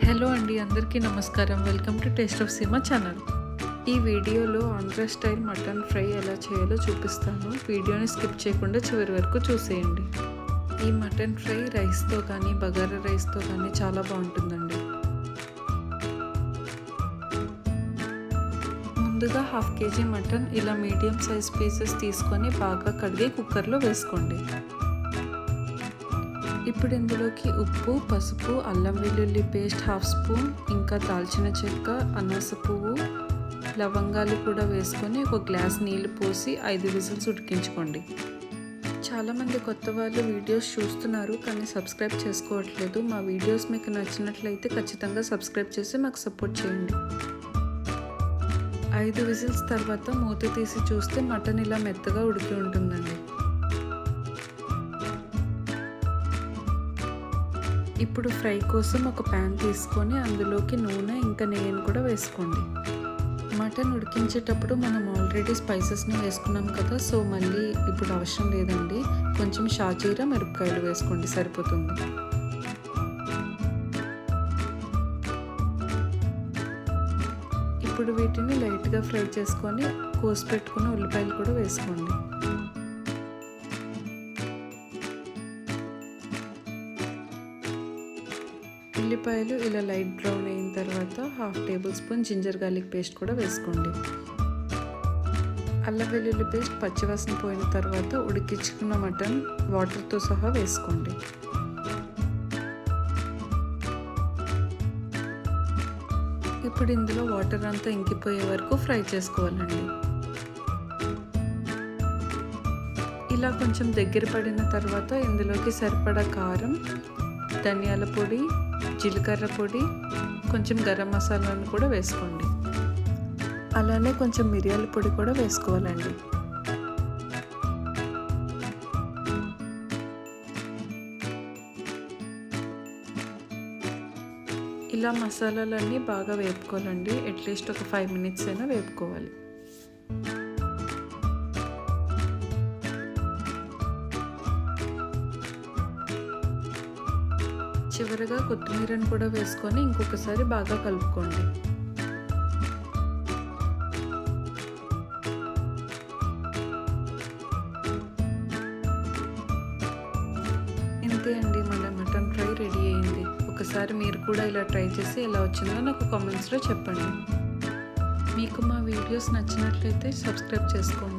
Hello అండి, అందరికీ నమస్కారం. వెల్కమ్ టు టేస్ట్ ఆఫ్ సీమ ఛానల్. ఈ వీడియోలో ఆంధ్ర స్టైల్ మటన్ ఫ్రై ఎలా చేయాలో చూపిస్తాను. వీడియోని స్కిప్ చేయకుండా చివరి వరకు చూసేయండి. ఈ మటన్ ఫ్రై రైస్తో కానీ బగారా రైస్తో కానీ చాలా బాగుంటుందండి. ముందుగా 1/2 kg మటన్ ఇలా మీడియం సైజ్ పీసెస్ తీసుకొని బాగా కడిగి కుక్కర్లో వేసుకోండి. ఇప్పుడు ఇందులోకి ఉప్పు, పసుపు, అల్లం వెల్లుల్లి పేస్ట్ 1/2 స్పూన్, ఇంకా దాల్చిన చెక్క, అనాస పువ్వు, లవంగాలు కూడా వేసుకొని ఒక గ్లాస్ నీళ్లు పోసి 5 విజిల్స్ ఉడికించుకోండి. చాలామంది కొత్త వాళ్ళు వీడియోస్ చూస్తున్నారు కానీ సబ్స్క్రైబ్ చేసుకోవట్లేదు. మా వీడియోస్ మీకు నచ్చినట్లయితే ఖచ్చితంగా సబ్స్క్రైబ్ చేసి మాకు సపోర్ట్ చేయండి. 5 విజిల్స్ తర్వాత మూత తీసి చూస్తే మటన్ ఇలా మెత్తగా ఉడికి ఉంటుందండి. ఇప్పుడు ఫ్రై కోసం ఒక ప్యాన్ తీసుకొని అందులోకి నూనె ఇంకా నెయ్యిని కూడా వేసుకోండి. మటన్ ఉడికించేటప్పుడు మనం ఆల్రెడీ స్పైసెస్ని వేసుకున్నాం కదా, సో మళ్ళీ ఇప్పుడు అవసరం లేదండి. కొంచెం షాజీరా, మిరపకాయలు వేసుకోండి, సరిపోతుంది. ఇప్పుడు వీటిని లైట్గా ఫ్రై చేసుకొని కోసి పెట్టుకున్న ఉల్లిపాయలు కూడా వేసుకోండి. ఉల్లిపాయలు ఇలా లైట్ బ్రౌన్ అయిన తర్వాత 1/2 tablespoon ginger garlic paste కూడా వేసుకోండి. అల్లం వెల్లుల్లి పేస్ట్ పచ్చివాసన పోయిన తర్వాత ఉడికించుకున్న మటన్ వాటర్తో సహా వేసుకోండి. ఇప్పుడు ఇందులో వాటర్ అంతా ఇంకిపోయే వరకు ఫ్రై చేసుకోవాలండి. ఇలా కొంచెం దగ్గర పడిన తర్వాత ఇందులోకి సరిపడా కారం, ధనియాల పొడి, జీలకర్ర పొడి, కొంచెం గరం మసాలాను కూడా వేసుకోండి. అలానే కొంచెం మిరియాల పొడి కూడా వేసుకోవాలండి. ఇలా మసాలాలన్నీ బాగా వేపుకోవాలండి. అట్లీస్ట్ ఒక 5 minutes అయినా వేపుకోవాలి. చివరగా కొత్తిమీరను కూడా వేసుకొని ఇంకొకసారి బాగా కలుపుకోండి. ఇంతే అండి, మన మటన్ ఫ్రై రెడీ అయింది. ఒకసారి మీరు కూడా ఇలా ట్రై చేసి ఎలా వచ్చిందో నాకు కామెంట్స్లో చెప్పండి. మీకు మా వీడియోస్ నచ్చినట్లయితే సబ్స్క్రైబ్ చేసుకోండి.